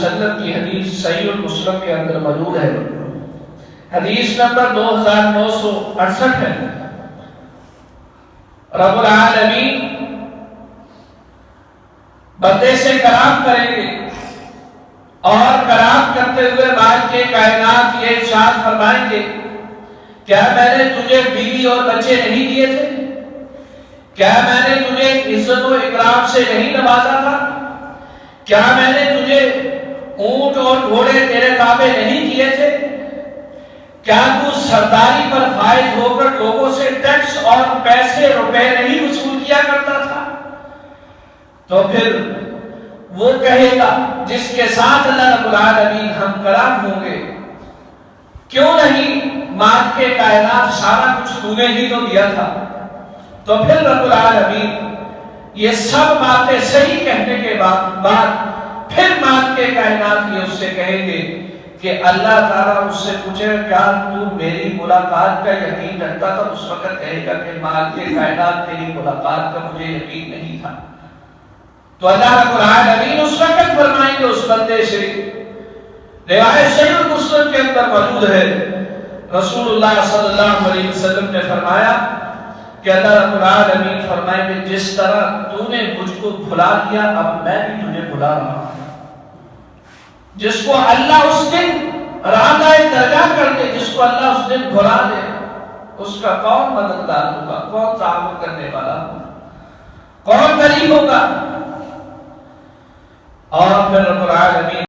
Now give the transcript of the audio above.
وسلم کی حدیث صحیح مسلم کے اندر موجود ہے، حدیث نمبر 2968 ہے۔ رب العالمین بندے سے کلام کریں گے اور کلام کرتے ہوئے مالک کائنات یہ ارشاد فرمائیں گے، کیا میں نے تجھے بیوی اور بچے نہیں دیے تھے؟ کیا میں نے تجھے عزت و اکرام سے نہیں نوازا تھا؟ کیا میں نے تجھے اونٹ اور گھوڑے تیرے تابع نہیں کیے تھے؟ کیا تو سرداری پر فائز ہو کر لوگوں سے ٹیکس اور پیسے روپے نہیں وصول کیا کرتا تھا؟ تو پھر وہ کہے گا جس کے ساتھ اللہ رب العالمین ہم کلام ہوں گے، کیوں نہیں مالک کائنات سارا کچھ تو نے ہی تو دیا تھا۔ تو پھر رب العالمین یہ سب باتیں صحیح کہنے کے بعد پھر مالک کائنات یہ اس سے کہیں گے کہ اللہ تعالیٰ اس سے پوچھے کیا تو میری ملاقات کا یقین رکھتا تھا؟ اس وقت کہے گا کہ مالک کائنات تیری ملاقات کا مجھے یقین نہیں تھا۔ تو اللہ رب العالمین اس وقت فرمائیں گے اس بندے سے، روایت صحیح مسلم کے اندر موجود ہے، رسول اللہ صلی اللہ علیہ وسلم نے فرمایا کہ اللہ رب العالمین فرمائیں گے جس طرح تو نے مجھ کو بھلا دیا اب میں بھی تجھے بھلا رہا ہوں۔ جس کو اللہ اس دن رعایت درجہ کر دے، جس کو اللہ اس دن بھلا دے، اس کا کون مددگار ہوگا، کون تعاون کرنے والا ہوگا، کون قریب ہوگا؟ اور پھر رب العالمین